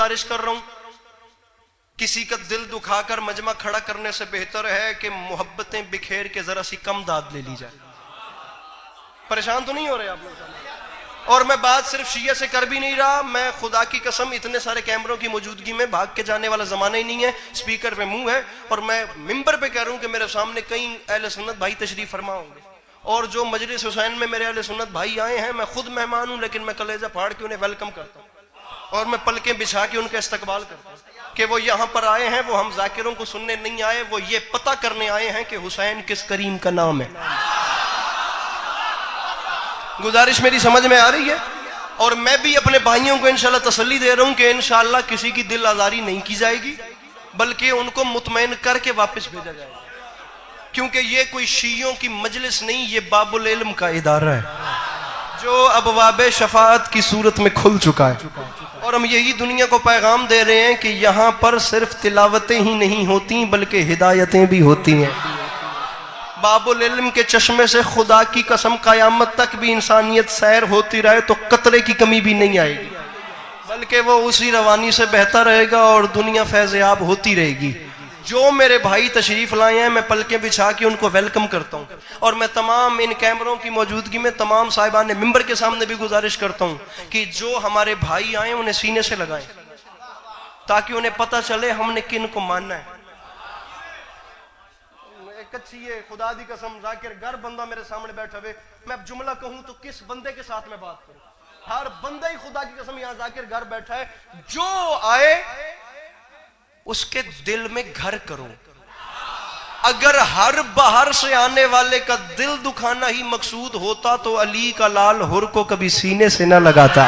گزارش کر رہا ہوں، کسی کا دل دکھا کر مجمع کھڑا کرنے سے بہتر ہے کہ محبتیں بکھیر کے ذرا سی کم داد لے لی جائے۔ پریشان تو نہیں ہو رہے آپ لوگ؟ اور میں بات صرف شیعہ سے کر بھی نہیں رہا، میں خدا کی قسم اتنے سارے کیمروں کی موجودگی میں بھاگ کے جانے والا زمانہ ہی نہیں ہے، سپیکر پہ منہ ہے، اور میں ممبر پہ کہہ رہا ہوں کہ میرے سامنے کئی اہل سنت بھائی تشریف فرما ہوں گے، اور جو مجلس حسین میں میرے اہل سنت بھائی آئے ہیں، میں خود مہمان ہوں لیکن میں کلیجہ پھاڑ کے انہیں ویلکم کرتا ہوں، اور میں پلکیں بچھا کے ان کا استقبال کرتا ہوں کہ وہ یہاں پر آئے ہیں، وہ ہم ذاکروں کو سننے نہیں آئے، وہ یہ پتہ کرنے آئے ہیں کہ حسین کس کریم کا نام ہے۔ گزارش میری سمجھ میں آ رہی ہے؟ اور میں بھی اپنے بھائیوں کو انشاءاللہ تسلی دے رہا ہوں کہ انشاءاللہ کسی کی دل آزاری نہیں کی جائے گی، بلکہ ان کو مطمئن کر کے واپس بھیجا جائے گا، کیونکہ یہ کوئی شیعوں کی مجلس نہیں، یہ باب العلم کا ادارہ ہے جو ابواب شفاعت کی صورت میں کھل چکا ہے، اور ہم یہی دنیا کو پیغام دے رہے ہیں کہ یہاں پر صرف تلاوتیں ہی نہیں ہوتی بلکہ ہدایتیں بھی ہوتی ہیں۔ باب العلم کے چشمے سے خدا کی قسم قیامت تک بھی انسانیت سیر ہوتی رہے تو قطرے کی کمی بھی نہیں آئے گی، بلکہ وہ اسی روانی سے بہتا رہے گا اور دنیا فیض یاب ہوتی رہے گی۔ جو میرے بھائی تشریف لائے ہیں میں پلکیں بچھا کے ان کو ویلکم کرتا ہوں، اور میں تمام ان کیمروں کی موجودگی میں تمام صاحبان ممبر کے سامنے بھی گزارش کرتا ہوں کہ جو ہمارے بھائی آئیں انہیں سینے سے لگائیں تاکہ انہیں پتہ چلے ہم نے کن کو ماننا ہے۔ کچھی ہے خدا دی قسم، ذاکر گر بندہ میرے سامنے بیٹھا ہوئے، میں اب جملہ کہوں تو کس بندے کے ساتھ میں بات کروں؟ ہر بندہ ہی خدا کی قسم یہاں ذاکر گر بیٹھا ہے، جو آئے اس کے دل میں گھر کرو۔ اگر ہر باہر سے آنے والے کا دل دکھانا ہی مقصود ہوتا تو علی کا لال حر کو کبھی سینے سے نہ لگاتا۔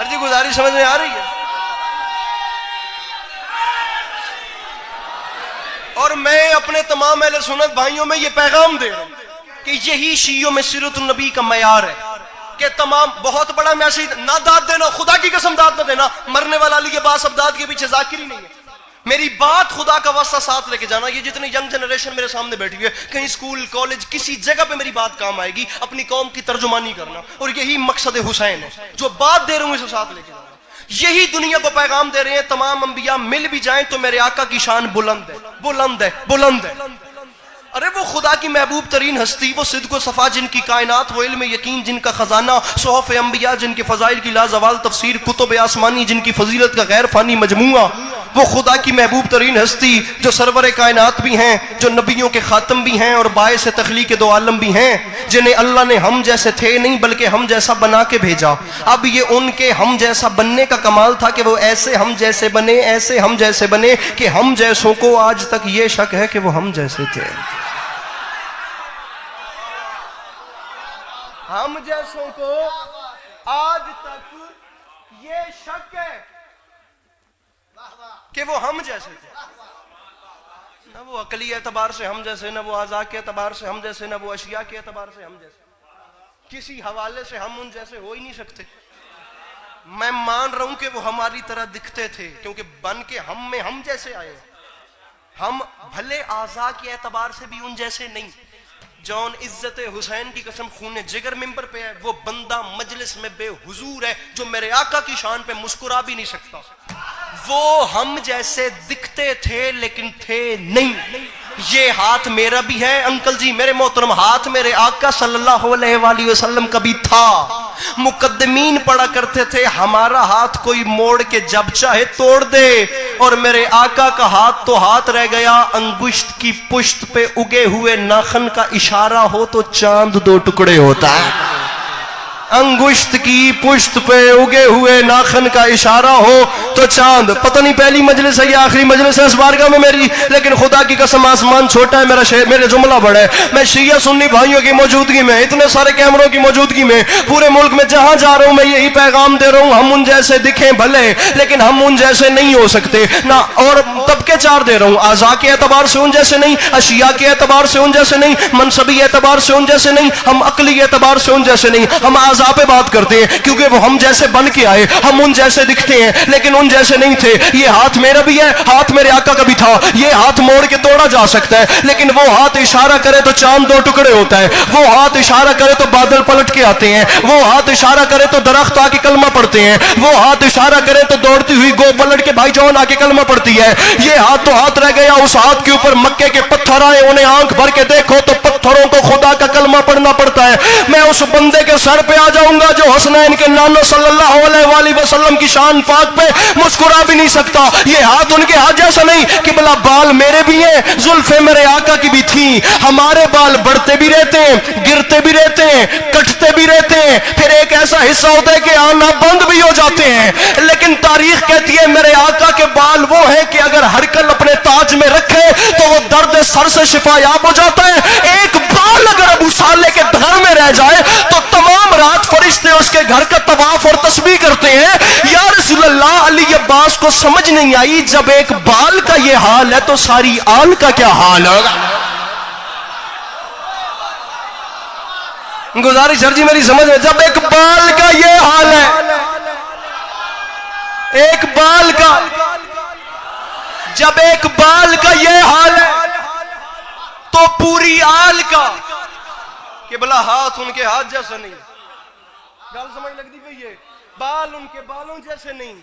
جی گزارش سمجھ میں آ رہی ہے؟ اور میں اپنے تمام اہل سنت بھائیوں میں یہ پیغام دے رہا ہوں کہ یہی شیعوں میں سیرت النبی کا معیار ہے کہ تمام بہت بڑا میسج نہ داد دینا، خدا کی قسم داد نہ دینا، مرنے والا علی کے بعد اب داد کے پیچھے ذاکر ہی نہیں ہے۔ میری بات خدا کا واسطہ ساتھ لے کے جانا، یہ جتنی ینگ جنریشن میرے سامنے بیٹھی ہوئی ہے، کہیں اسکول کالج کسی جگہ پہ میری بات کام آئے گی، اپنی قوم کی ترجمانی کرنا، اور یہی مقصد حسین ہے۔ جو بات دے رہا ہوں اسے ساتھ لے کے جانا، یہی دنیا کو پیغام دے رہے ہیں۔ تمام انبیاء مل بھی جائیں تو میرے آقا کی شان بلند ہے، بلند ہے، بلند ہے۔ ارے وہ خدا کی محبوب ترین ہستی، وہ صدق و صفا جن کی کائنات، وہ علم یقین جن کا خزانہ، صحف انبیاء جن کے فضائل کی لازوال تفسیر، کتب آسمانی جن کی فضیلت کا غیر فانی مجموعہ، وہ خدا کی محبوب ترین ہستی جو سرور کائنات بھی ہیں، جو نبیوں کے خاتم بھی ہیں اور باعث تخلیق دو عالم بھی ہیں، جنہیں اللہ نے ہم جیسے تھے نہیں بلکہ ہم جیسا بنا کے بھیجا۔ اب یہ ان کے ہم جیسا بننے کا کمال تھا کہ وہ ایسے ہم جیسے بنے، ایسے ہم جیسے بنے کہ ہم جیسوں کو آج تک یہ شک ہے کہ وہ ہم جیسے تھے۔ ہم جیسوں کو آج تک یہ شک ہے کہ وہ ہم جیسے تھے، نہ وہ عقلی اعتبار سے ہم جیسے، نہ وہ اعضاء کے اعتبار سے ہم جیسے، نہ وہ اشیاء کے اعتبار سے ہم جیسے، کسی حوالے سے ہم ان جیسے ہو ہی نہیں سکتے۔ میں مان رہا ہوں کہ وہ ہماری طرح دکھتے تھے کیونکہ بن کے ہم میں ہم جیسے آئے، ہم بھلے اعضاء کے اعتبار سے بھی ان جیسے نہیں۔ جون عزت حسین کی قسم خون جگر ممبر پہ ہے، وہ بندہ مجلس میں بے حضور ہے جو میرے آقا کی شان پہ مسکرا بھی نہیں سکتا۔ وہ ہم جیسے دکھتے تھے لیکن تھے نہیں۔ یہ ہاتھ میرا بھی ہے انکل جی میرے محترم، ہاتھ میرے آقا صلی اللہ علیہ وآلہ وسلم کا بھی تھا۔ مقدمین پڑھا کرتے تھے ہمارا ہاتھ کوئی موڑ کے جب چاہے توڑ دے، اور میرے آقا کا ہاتھ تو ہاتھ رہ گیا، انگشت کی پشت پہ اگے ہوئے ناخن کا اشارہ ہو تو چاند دو ٹکڑے ہوتا ہے۔ انگشت کی پشت پہ اگے ہوئے ناخن کا اشارہ ہو تو چاند، پتہ نہیں پہلی مجلس ہے یا آخری مجلس ہے اس بارگاہ میں میری، لیکن خدا کی قسم آسمان چھوٹا ہے، میرے جملہ بڑا ہے۔ میں شیعہ سنی بھائیوں کی موجودگی میں، اتنے سارے کیمروں کی موجودگی میں، پورے ملک میں جہاں جا رہا ہوں میں یہی پیغام دے رہا ہوں، ہم ان جیسے دکھیں بھلے لیکن ہم ان جیسے نہیں ہو سکتے نہ، اور طبقے چار دے رہا ہوں، اعضاء کے اعتبار سے ان جیسے نہیں، اشیاء کے اعتبار سے ان جیسے نہیں، منصبی اعتبار سے ان جیسے نہیں، ہم عقلی اعتبار سے ان جیسے نہیں، ہم فضا پہ بات کرتے ہیں کیونکہ وہ ہم جیسے بن کے آئے, ہم ان جیسے دکھتے ہیں لیکن ان جیسے نہیں تھے. یہ ہاتھ میرا بھی ہے, ہاتھ میرے آقا کا بھی تھا. یہ ہاتھ موڑ کے توڑا جا سکتا ہے لیکن وہ ہاتھ اشارہ کرے تو چاند 2 ٹکڑے ہوتا ہے. وہ ہاتھ اشارہ کرے تو بادل پلٹ کے آتے ہیں. وہ ہاتھ اشارہ کرے تو درخت آ کے کلمہ پڑھتے ہیں. وہ ہاتھ اشارہ کرے تو دوڑتی ہوئی گو پلٹ کے بھائی جان آ کے کلمہ پڑھتی ہے. یہ ہاتھ تو ہاتھ رہ گیا, اس ہاتھ کے اوپر مکے کے پتھر آئے, انہیں آنکھ بھر کے دیکھو تو پتھروں کو خدا کا کلمہ پڑھنا پڑتا ہے. میں اس بندے کے سر پہ آ جاؤں گا جو حسنین کے نانا صلی اللہ علیہ وآلہ وسلم کی شان پاک پہ مسکرا بھی نہیں سکتا. یہ ہاتھ ان کے ہاتھ جیسا نہیں کہ بلا بال میرے بھی ہیں, زلفیں میرے آقا کی بھی تھیں. ہمارے بال بڑھتے بھی رہتے ہیں, گرتے بھی رہتے ہیں, کٹتے بھی رہتے ہیں, پھر ایک ایسا حصہ ہوتا ہے کہ آنا بند بھی ہو جاتے ہیں. لیکن تاریخ کہتی ہے میرے آقا کے بال وہ ہیں کہ اگر ہرکل اپنے تاج میں رکھے تو وہ درد سر سے شفا یاب ہو جاتا ہے. ایک بال اگر ابو صالح کے گھر میں رہ جائے تو تمام رات فرشتے اس کے گھر کا طواف اور تسبیح کرتے ہیں. یا رسول اللہ, علی عباس کو سمجھ نہیں آئی جب ایک بال کا یہ حال ہے تو ساری آل کا کیا حال ہوگا. گزارش سر جی میری سمجھ میں, جب ایک بال کا یہ حال ہے, ایک بال کا, جب ایک بال کا یہ حال ہے تو پوری آل کا کہ بلا ہاتھ ان کے ہاتھ جیسا نہیں. گل سمجھ لگتی پئی ہے, بال ان کے بالوں جیسے نہیں.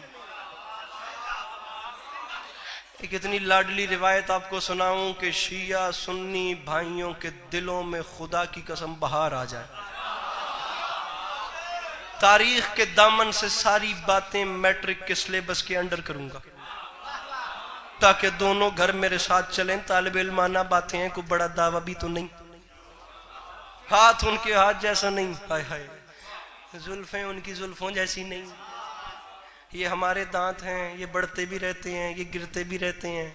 ایک اتنی لاڈلی روایت آپ کو سناؤں کہ شیعہ سنی بھائیوں کے دلوں میں خدا کی قسم بہار آ جائے. تاریخ کے دامن سے ساری باتیں میٹرک کے سلیبس کے انڈر کروں گا تاکہ دونوں گھر میرے ساتھ چلیں. طالب علمانہ باتیں ہیں, کوئی بڑا دعویٰ بھی تو نہیں. ہاتھ ان کے ہاتھ جیسا نہیں, ہائے ہائے, زلفیں ان کی زلفوں جیسی نہیں. یہ ہمارے دانت ہیں, یہ بڑھتے بھی رہتے ہیں, یہ گرتے بھی رہتے ہیں,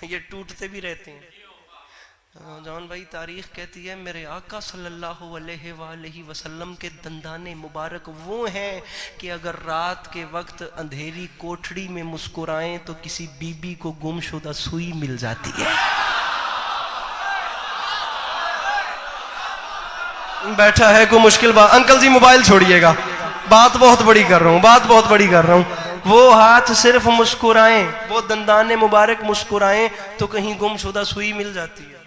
یہ ٹوٹتے بھی رہتے ہیں. جان بھائی تاریخ کہتی ہے میرے آقا صلی اللہ علیہ وآلہ وسلم کے دندان مبارک وہ ہیں کہ اگر رات کے وقت اندھیری کوٹھڑی میں مسکرائیں تو کسی بی بی کو گمشدہ سوئی مل جاتی ہے. بیٹھا ہے کوئی مشکل بات. انکل جی موبائل چھوڑیے گا, بات بہت بڑی کر رہا ہوں, بات بہت بڑی کر رہا ہوں. وہ ہاتھ صرف مسکرائیں, وہ دندان مبارک مسکرائیں تو کہیں گمشدہ سوئی مل جاتی ہے.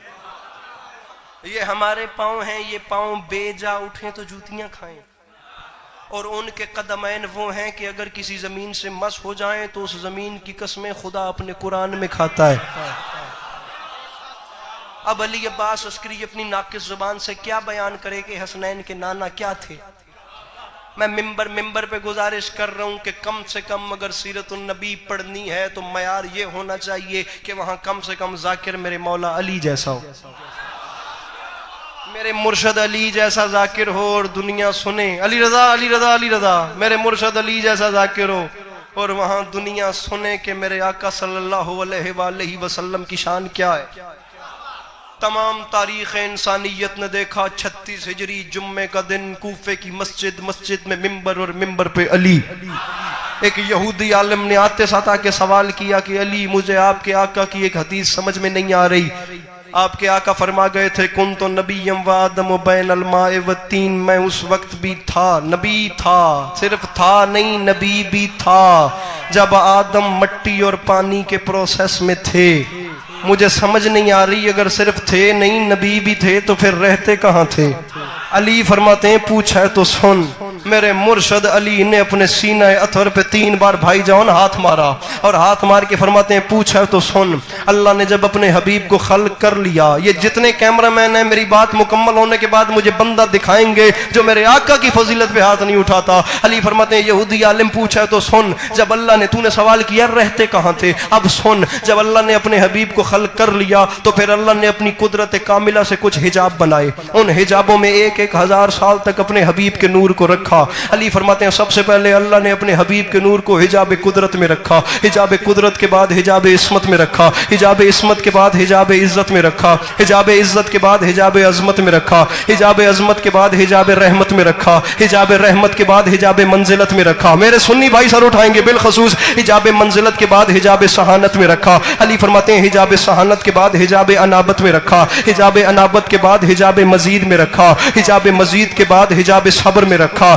یہ ہمارے پاؤں ہیں, یہ پاؤں بے جا اٹھیں تو جوتیاں کھائیں, اور ان کے قدمین وہ ہیں کہ اگر کسی زمین سے مس ہو جائیں تو اس زمین کی قسمیں خدا اپنے قرآن میں کھاتا ہے. اب علی عباس عسکری اپنی ناقص زبان سے کیا بیان کرے کہ حسنین کے نانا کیا تھے. میں ممبر پہ گزارش کر رہا ہوں کہ کم سے کم اگر سیرت النبی پڑھنی ہے تو معیار یہ ہونا چاہیے کہ وہاں کم سے کم ذاکر میرے مولا علی جیسا ہو, میرے مرشد علی جیسا ذاکر ہو اور دنیا سنے علی رضا علی رضا علی رضا, میرے مرشد علی جیسا ذاکر ہو اور وہاں دنیا سنے کہ میرے آقا صلی اللہ علیہ وآلہ وسلم کی شان کیا ہے. تمام تاریخ انسانیت نے دیکھا 36 ہجری جمعے کا دن کوفے کی مسجد میں ممبر اور ممبر پہ علی. ایک یہودی عالم نے آتے ساتھ آ کے سوال کیا کہ علی مجھے آپ کے آقا کی ایک حدیث سمجھ میں نہیں آ رہی. آپ کے آقا فرما گئے تھے کنت نبیم و آدم بین الماء والتین, میں اس وقت بھی تھا, نبی تھا, صرف تھا نہیں نبی بھی تھا جب آدم مٹی اور پانی کے پروسیس میں تھے. مجھے سمجھ نہیں آ رہی اگر صرف تھے نہیں نبی بھی تھے تو پھر رہتے کہاں تھے. علی فرماتے ہیں پوچھ ہے تو سن. میرے مرشد علی نے اپنے سینہ اطہر پہ 3 بار بھائی جان ہاتھ مارا اور ہاتھ مار کے فرماتے ہیں پوچھ ہے تو سن. اللہ نے جب اپنے حبیب کو خلق کر لیا, یہ جتنے کیمرہ مین ہیں میری بات مکمل ہونے کے بعد مجھے بندہ دکھائیں گے جو میرے آقا کی فضیلت پہ ہاتھ نہیں اٹھاتا. علی فرماتے ہیں یہودی عالم پوچھ ہے تو سن, جب اللہ نے, تو نے سوال کیا رہتے کہاں تھے, اب سن. جب اللہ نے اپنے حبیب کو خلق کر لیا تو پھر اللہ نے اپنی قدرت کاملہ سے کچھ حجاب بنائے, ان حجابوں میں 1000 سال تک اپنے حبیب کے نور کو رکھا. علی فرماتے ہیں سب سے پہلے اللہ نے اپنے حبیب کے نور کو حجاب قدرت میں رکھا, حجاب قدرت کے بعد حجاب عصمت میں رکھا, حجاب عصمت کے بعد حجاب عزت میں رکھا, حجاب عزت کے بعد حجاب عظمت میں رکھا, حجاب عظمت کے بعد حجاب رحمت میں رکھا, حجاب رحمت کے بعد حجاب منزلت میں رکھا. میرے سنی بھائی سر اٹھائیں گے بالخصوص. حجاب منزلت کے بعد حجاب سہانت میں رکھا. علی فرماتے ہیں حجاب سہانت کے بعد حجاب انابت میں رکھا, حجاب انابت کے بعد حجاب مزید میں رکھا, حجاب مزید کے بعد حجاب صبر میں رکھا,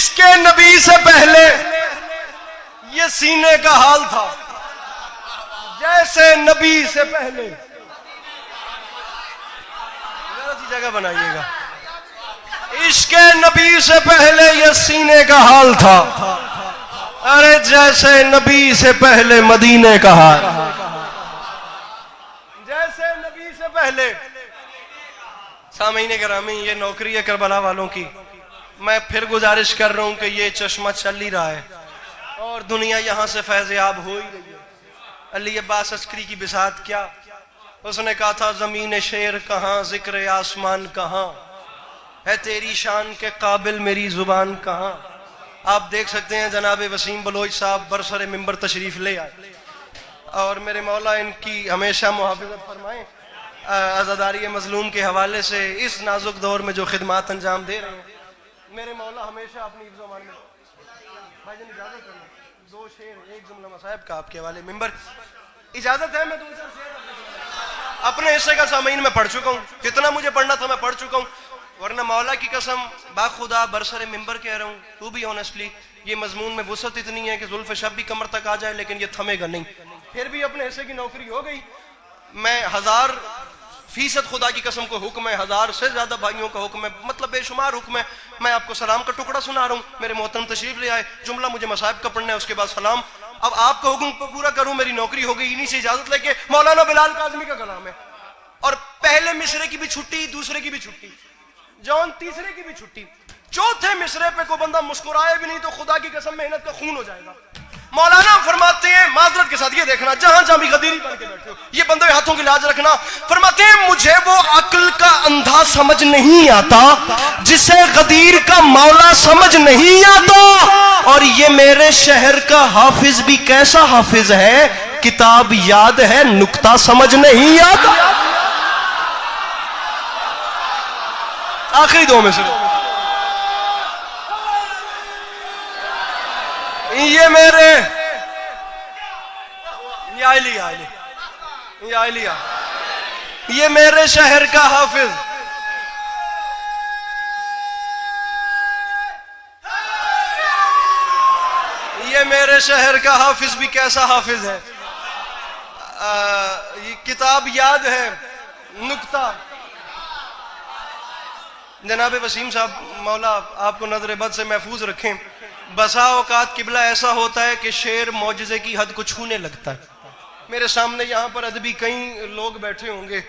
عشق نبی سے پہلے یہ سینے کا حال تھا جیسے نبی سے پہلے. ذرا سی جگہ بنائیے گا. عشق نبی سے پہلے یہ سینے کا حال تھا, ارے جیسے نبی سے پہلے مدینے کا حال, جیسے نبی سے پہلے. سامعین گرامی, یہ نوکری ہے کربلا والوں کی. میں پھر گزارش کر رہا ہوں کہ یہ چشمہ چل ہی رہا ہے اور دنیا یہاں سے فیض یاب ہو ہی رہی ہے. علی عباس عسکری کی بساط کیا, اس نے کہا تھا زمین شعر کہاں, ذکر آسمان کہاں, ہے تیری شان کے قابل میری زبان کہاں. آپ دیکھ سکتے ہیں جناب وسیم بلوچ صاحب برسر منبر تشریف لے آئے اور میرے مولا ان کی ہمیشہ محافظت فرمائیں. عزاداری مظلوم کے حوالے سے اس نازک دور میں جو خدمات انجام دے رہے ہیں, میرے مولا ہمیشہ اپنی حفظ و امان میں. بھائی جان اجازت ہے, دو شعر ایک جملہ مصائب کا آپ کے حوالے منبر, اجازت ہے؟ میں دو چار شعر اپنے حصے کا سامعین میں پڑھ چکا ہوں, جتنا مجھے پڑھنا تھا میں پڑھ چکا ہوں. ورنہ مولا کی قسم باخدا برسر منبر کہہ رہا ہوں, تو بھی آنیسٹلی یہ مضمون میں وسعت اتنی ہے کہ زلف شب بھی کمر تک آ جائے لیکن یہ تھمے گا نہیں. پھر بھی اپنے حصے کی نوکری ہو گئی. میں 1000% خدا کی قسم کو حکم ہے, 1000 سے زیادہ بھائیوں کا حکم ہے, مطلب بے شمار حکم ہے. میں آپ کو سلام کا ٹکڑا سنا رہا ہوں, میرے محترم تشریف لے آئے, جملہ مجھے مصائب کا پڑھنا ہے, اس کے بعد سلام. اب آپ کا حکم پورا کروں, میری نوکری ہو گئی. انہی سے اجازت لے کے مولانا بلال کاظمی کا کلام ہے, اور پہلے مصرے کی بھی چھٹی, دوسرے کی بھی چھٹی, جون تیسرے کی بھی چھٹی, چوتھے مصرے پہ کو بندہ مسکرائے بھی نہیں تو خدا کی قسم محنت کا خون ہو جائے گا. مولانا فرماتے ہیں, معذرت کے ساتھ یہ دیکھنا جہاں جہاں بھی غدیری بن کے بیٹھے ہو, یہ بندے ہاتھوں کی لاج رکھنا. فرماتے ہیں مجھے وہ عقل کا اندھا سمجھ نہیں آتا جسے غدیر کا مولا سمجھ نہیں آتا, اور یہ میرے شہر کا حافظ بھی کیسا حافظ ہے, کتاب یاد ہے نکتہ سمجھ نہیں آتا. آخری دو میں سے یہ میرے یہ میرے شہر کا حافظ, یہ میرے شہر کا حافظ بھی کیسا حافظ ہے, یہ کتاب یاد ہے نکتہ. جناب وسیم صاحب مولا آپ کو نظر بد سے محفوظ رکھیں. بسا اوقات قبلہ ایسا ہوتا ہے کہ شعر معجزے کی حد کو چھونے لگتا ہے. میرے سامنے یہاں پر ادبی کئی لوگ بیٹھے ہوں گے,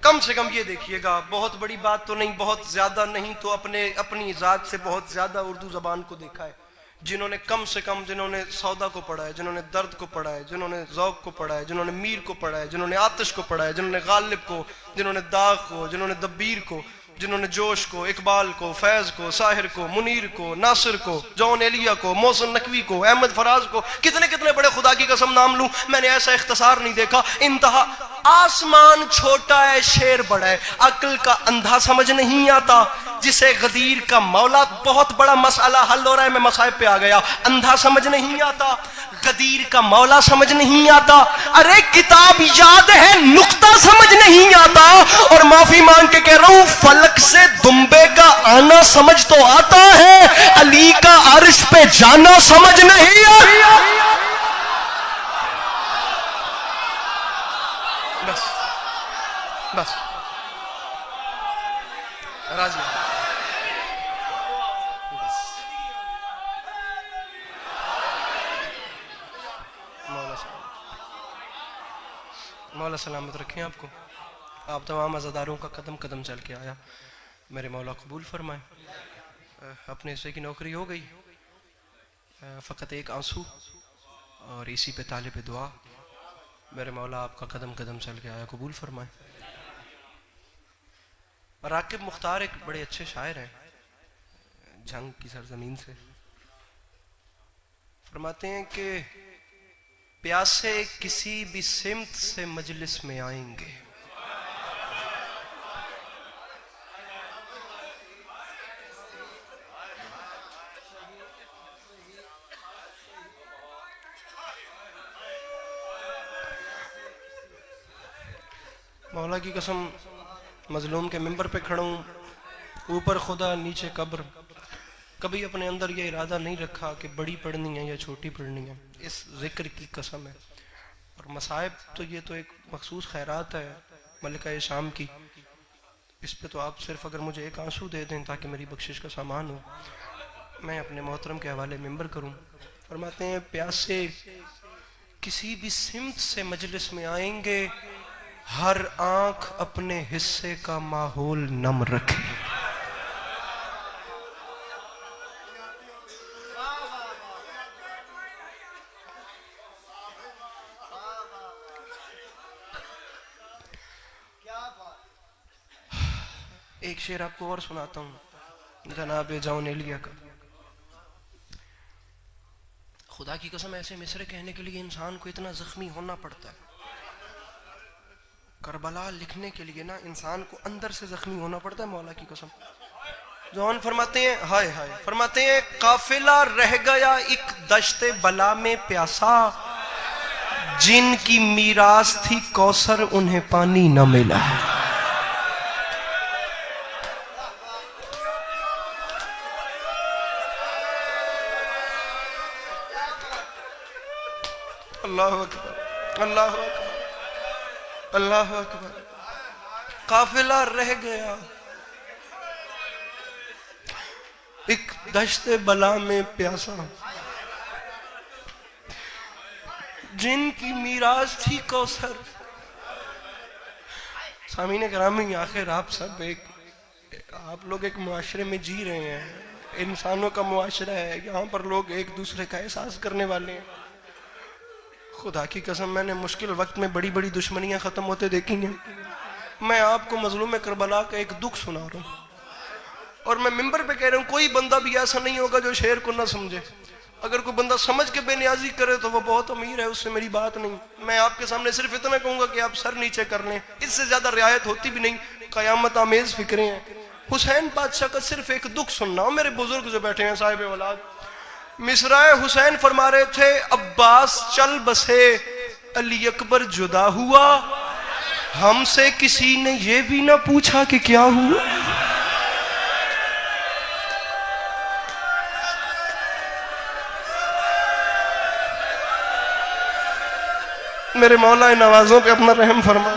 کم سے کم یہ دیکھیے گا, بہت بڑی بات تو نہیں, بہت زیادہ نہیں تو اپنی ذات سے بہت زیادہ اردو زبان کو دیکھا ہے, جنہوں نے کم سے کم, جنہوں نے سودا کو پڑھا ہے, جنہوں نے درد کو پڑھا ہے, جنہوں نے ذوق کو پڑھا ہے, جنہوں نے میر کو پڑھا ہے, جنہوں نے آتش کو پڑھا ہے, جنہوں نے غالب کو, جنہوں نے داغ کو, جنہوں نے دبیر کو, جنہوں نے جوش کو, اقبال کو, فیض کو, ساحر کو, منیر کو, ناصر کو, جون ایلیا کو, محسن نقوی کو, احمد فراز کو, کتنے کتنے بڑے, خدا کی قسم نام لوں, میں نے ایسا اختصار نہیں دیکھا. انتہا. آسمان چھوٹا ہے شیر بڑا ہے, عقل کا اندھا سمجھ نہیں آتا جسے غدیر کا مولا. بہت بڑا مسئلہ حل ہو رہا ہے, میں مصائب پہ آ گیا. اندھا سمجھ نہیں آتا, غدیر کا مولا سمجھ نہیں آتا, ارے کتاب یاد ہے نکتہ سمجھ نہیں آتا, اور معافی مانگ کے کہہ رہا ہوں فلک سے دمبے کا آنا سمجھ تو آتا ہے, علی کا عرش پہ جانا سمجھ نہیں آتا. بس بس راضی مولا سلامت رکھیں آپ کو. آپ تمام عزاداروں کا قدم قدم چل کے آیا, میرے مولا قبول فرمائیں. اپنے حصے کی نوکری ہو گئی, فقط ایک آنسو اور اسی پہ طالب دعا. میرے مولا آپ کا قدم قدم چل کے آیا, قبول فرمائیں. راقب مختار ایک بڑے اچھے شاعر ہیں, جنگ کی سرزمین سے. فرماتے ہیں کہ پیاسے کسی بھی سمت سے مجلس میں آئیں گے, مولا کی قسم مظلوم کے منبر پہ کھڑا ہوں, اوپر خدا نیچے قبر, کبھی اپنے اندر یہ ارادہ نہیں رکھا کہ بڑی پڑھنی ہے یا چھوٹی پڑھنی ہے، اس ذکر کی قسم ہے۔ اور مصائب تو یہ تو ایک مخصوص خیرات ہے ملکہ شام کی، اس پہ تو آپ صرف اگر مجھے ایک آنسو دے دیں تاکہ میری بخشش کا سامان ہو، میں اپنے محترم کے حوالے ممبر کروں۔ فرماتے ہیں پیاسے کسی بھی سمت سے مجلس میں آئیں گے، ہر آنکھ اپنے حصے کا ماحول نم رکھے۔ ایک شعر آپ کو اور سناتا ہوں جناب جون ایلیا کا۔ خدا کی قسم ایسے مصرے کہنے کے لیے انسان کو اتنا زخمی ہونا پڑتا ہے۔ کربلا لکھنے کے لیے نا انسان کو اندر سے زخمی ہونا پڑتا ہے، مولا کی قسم۔ جون فرماتے ہیں ہائے ہائے، فرماتے ہیں قافلہ رہ گیا ایک دشت بلا میں پیاسا، جن کی میراث تھی کوثر انہیں پانی نہ ملا۔ اللہ اکبر، اللہ اکبر، اللہ اکبر۔ قافلہ رہ گیا ایک دشت بلا میں پیاسا، جن کی میراث تھی کوثر۔ سامعین گرامی، آخر آپ سب آپ لوگ ایک معاشرے میں جی رہے ہیں، انسانوں کا معاشرہ ہے، یہاں پر لوگ ایک دوسرے کا احساس کرنے والے ہیں۔ خدا کی قسم میں نے مشکل وقت میں بڑی بڑی دشمنیاں ختم ہوتے دیکھی ہیں۔ میں آپ کو مظلوم کربلا کا ایک دکھ سنا رہا ہوں، اور میں ممبر پہ کہہ رہا ہوں کوئی بندہ بھی ایسا نہیں ہوگا جو شعر کو نہ سمجھے۔ اگر کوئی بندہ سمجھ کے بے نیازی کرے تو وہ بہت امیر ہے، اس سے میری بات نہیں۔ میں آپ کے سامنے صرف اتنا کہوں گا کہ آپ سر نیچے کر لیں، اس سے زیادہ رعایت ہوتی بھی نہیں، قیامت آمیز فکریں ہیں۔ حسین بادشاہ کا صرف ایک دکھ سننا ہو، میرے بزرگ جو بیٹھے ہیں صاحب اولاد، مصرائے حسین فرما رہے تھے عباس چل بسے علی اکبر جدا ہوا، ہم سے کسی نے یہ بھی نہ پوچھا کہ کیا ہوا۔ میرے مولا ان آوازوں پہ اپنا رحم فرما،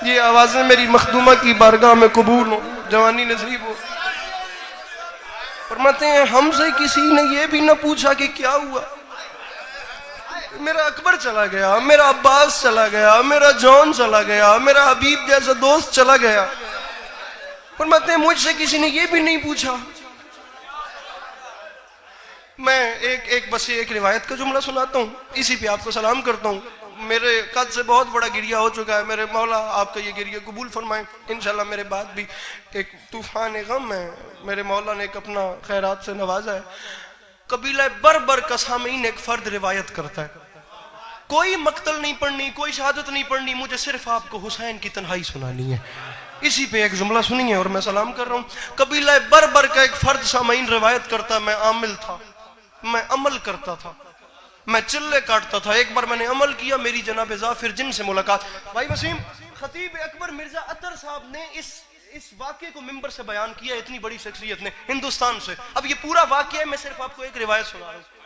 یہ آوازیں میری مخدومہ کی بارگاہ میں قبول ہوں، جوانی نصیب ہو۔ فرماتے ہیں ہم سے کسی نے یہ بھی نہ پوچھا کہ کیا ہوا، میرا اکبر چلا گیا، میرا عباس چلا گیا، میرا جون چلا گیا، میرا حبیب جیسا دوست چلا گیا۔ فرماتے ہیں مجھ سے کسی نے یہ بھی نہیں پوچھا۔ میں بس ایک روایت کا جملہ سناتا ہوں، اسی پہ آپ کو سلام کرتا ہوں۔ میرے قد سے بہت بڑا گریہ ہو چکا ہے، میرے مولا آپ کا یہ گریہ قبول فرمائیں۔ انشاءاللہ میرے بعد بھی ایک طوفان غم ہے، میرے مولا نے ایک اپنا خیرات سے نوازا ہے۔ قبیلہ بربر کا سامعین ایک فرد روایت کرتا ہے، کوئی مقتل نہیں پڑھنی، کوئی شہادت نہیں پڑھنی، مجھے صرف آپ کو حسین کی تنہائی سنانی ہے۔ اسی پہ ایک جملہ سنیے اور میں سلام کر رہا ہوں۔ قبیلہ بربر کا ایک فرد سامعین روایت کرتا ہے، میں عامل تھا، میں عمل کرتا تھا، میں چلے کاٹتا تھا۔ ایک بار میں نے عمل کیا، میری جناب ظافر جن سے ملاقات۔ بھائی وسیم، خطیب اکبر مرزا عطر صاحب نے اس واقعے کو ممبر سے بیان کیا، اتنی بڑی شخصیت نے ہندوستان سے۔ اب یہ پورا واقعہ ہے، میں صرف آپ کو ایک روایت سنا رہا ہوں۔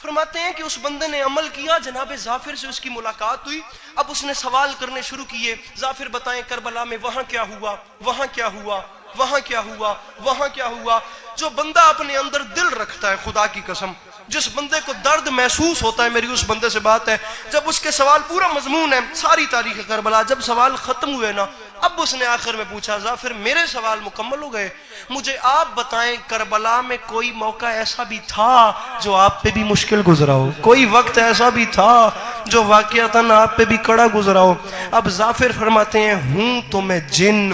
فرماتے ہیں کہ اس بندے نے عمل کیا، جناب ظافر سے اس کی ملاقات ہوئی۔ اب اس نے سوال کرنے شروع کیے، ظافر بتائیں کربلا میں وہاں کیا ہوا، وہاں کیا ہوا، وہاں کیا ہوا، وہاں کیا ہوا۔ جو بندہ اپنے اندر دل رکھتا ہے، خدا کی قسم جس بندے کو درد محسوس ہوتا ہے، میری اس بندے سے بات ہے، جب اس کے سوال پورا مضمون ہے ساری تاریخ کربلا، جب سوال ختم ہوئے نا، اب اس نے آخر میں پوچھا ظافر میرے سوال مکمل ہو گئے، مجھے آپ بتائیں کربلا میں کوئی موقع ایسا بھی تھا جو آپ پہ بھی مشکل گزرا ہو، کوئی وقت ایسا بھی تھا جو واقعتاً آپ پہ بھی کڑا گزرا ہو۔ اب ظافر فرماتے ہیں ہوں تو میں جن،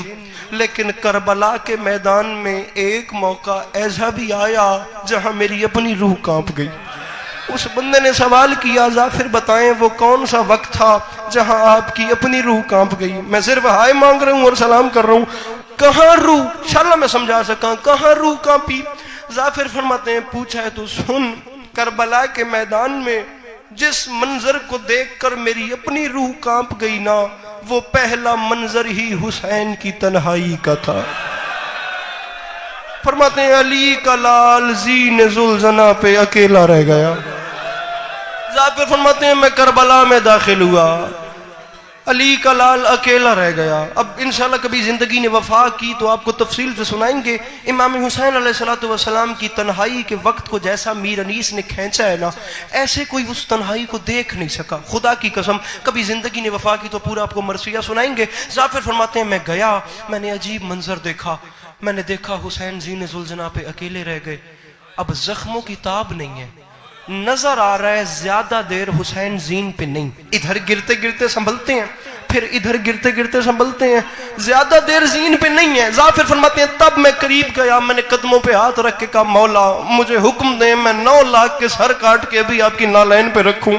لیکن کربلا کے میدان میں ایک موقع ایسا بھی آیا جہاں میری اپنی روح کانپ گئی۔ اس بندے نے سوال کیا ظافر بتائیں وہ کون سا وقت تھا جہاں آپ کی اپنی روح کانپ گئی۔ میں صرف ہائے مانگ رہا ہوں اور سلام کر رہا ہوں، کہاں روح، انشاءاللہ میں سمجھا سکا، کہاں روح کانپی۔ ظافر فرماتے ہیں پوچھا ہے تو سن، کربلا کے میدان میں جس منظر کو دیکھ کر میری اپنی روح کانپ گئی نا، وہ پہلا منظر ہی حسین کی تنہائی کا تھا۔ فرماتے ہیں علی کا لال زین ذوالجناح پہ اکیلا رہ گیا. ذافر فرماتے ہیں میں کربلا میں داخل ہوا، علی کا لال اکیلا رہ گیا. اب انشاءاللہ کبھی زندگی نے وفا کی تو آپ کو تفصیل سے سنائیں گے. امام حسین علیہ السلام کی تنہائی کے وقت کو جیسا میر انیس نے کھینچا ہے نا، ایسے کوئی اس تنہائی کو دیکھ نہیں سکا. خدا کی قسم کبھی زندگی نے وفا کی تو پورا آپ کو مرثیہ سنائیں گے. ظافر فرماتے ہیں میں گیا، میں نے عجیب منظر دیکھا. میں نے دیکھا حسین زین ذوالجناح پہ اکیلے رہ گئے. اب زخموں کی تاب نہیں ہے، نظر آ رہا ہے زیادہ دیر حسین زین پہ نہیں. ادھر گرتے گرتے سنبھلتے ہیں، پھر ادھر گرتے گرتے سنبھلتے ہیں، زیادہ دیر زین پہ نہیں ہے. ظافر فرماتے ہیں تب میں قریب گیا، میں نے قدموں پہ ہاتھ رکھ کے کہا مولا مجھے حکم دیں میں 9 لاکھ کے سر کاٹ کے بھی آپ کی نالین پہ رکھوں.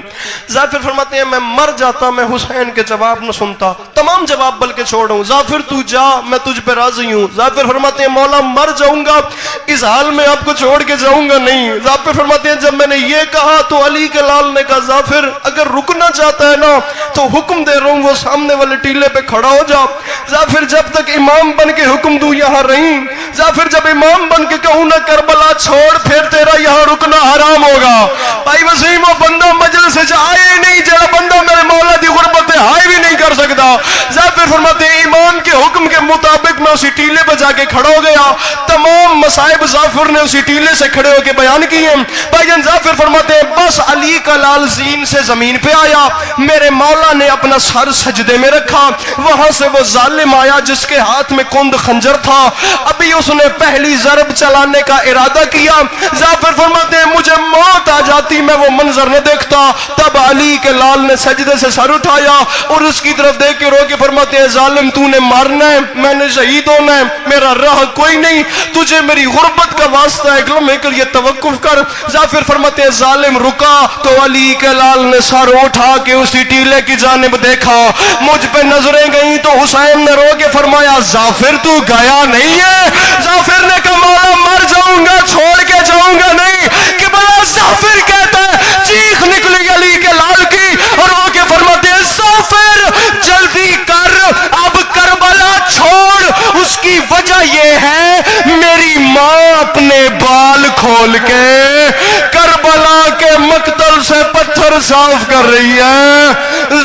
ظافر فرماتے ہیں میں مر جاتا میں حسین کے جواب نہ سنتا، تمام جواب بلکہ چھوڑوں. ظافر تو جا میں تجھ پہ راضی ہوں. ظافر فرماتے ہیں مولا مر جاؤں گا اس حال میں آپ کو چھوڑ کے جاؤں گا نہیں. ظافر فرماتے ہیں جب میں نے یہ کہا تو علی کے لال نے کہا ظافر اگر رکنا چاہتا ہے نا تو حکم دے رہا ہوں وہ سامنے والے ٹیلے پہ کھڑا ہو جا. ظافر جب تک امام بن کے حکم دوں یہاں رہیں. ظافر جب امام بن کے کہوں نہ کربلا چھوڑ پھر تیرا یہاں رکنا حرام ہوگا. بھائی وسیم وہ بندہ مجلس سے آئے نہیں جڑا بندہ میرے مولا دی غربت ہائے بھی نہیں کر سکتا. ظافر فرماتے ہیں امام کے حکم کے مطابق میں اسی ٹیلے پہ جا کے کھڑا ہو گیا. تمام مصائب ظافر نے اسی ٹیلے سے کھڑے ہو کے بیان کیے. بھائی جان ظافر فرماتے ہیں بس علی کا لال زین سے زمین پہ آیا، میرے مولا نے اپنا سر سجدے میں رکھا. وہاں سے وہ ظالم آیا جس کے ہاتھ میں کند خنجر تھا، ابھی اس نے پہلی ضرب چلانے کا ارادہ کیا. ظافر فرماتے ہیں مجھے موت آ جاتی میں وہ منظر نہ دیکھتا. تب علی کے لال نے سجدے سے سر اٹھایا اور اس کی طرف دیکھ کے رو کے فرماتے ہیں ظالم تو نے مارنا ہے، میں نے شہید ہونا ہے، میرا راہ کوئی نہیں، تجھے میری غربت کا واسطہ ہے، ایک لمحے کے لیے توقف کر. ظافر فرماتے ہیں ظالم رکا تو علی کے لال نے سر اٹھا کے اسی ٹیلے کی جانب دیکھا. مجھ پہ نظریں گئیں تو حسین نے رو کے فرمایا ظافر تو گیا نہیں ہے. ظافر نے کہا مولا مر جاؤں گا چھوڑ کے جاؤں گا نہیں. کہ بلا ظافر کہتا ہے چیخ نکلی علی کے لال کی اور رو کے فرماتے ہیں ظافر جلدی کر اب کربلا چھوڑ. اس کی وجہ یہ ہے میری ماں اپنے بال کھول کے کربلا کے مقتل سے پتھر صاف کر رہی ہے.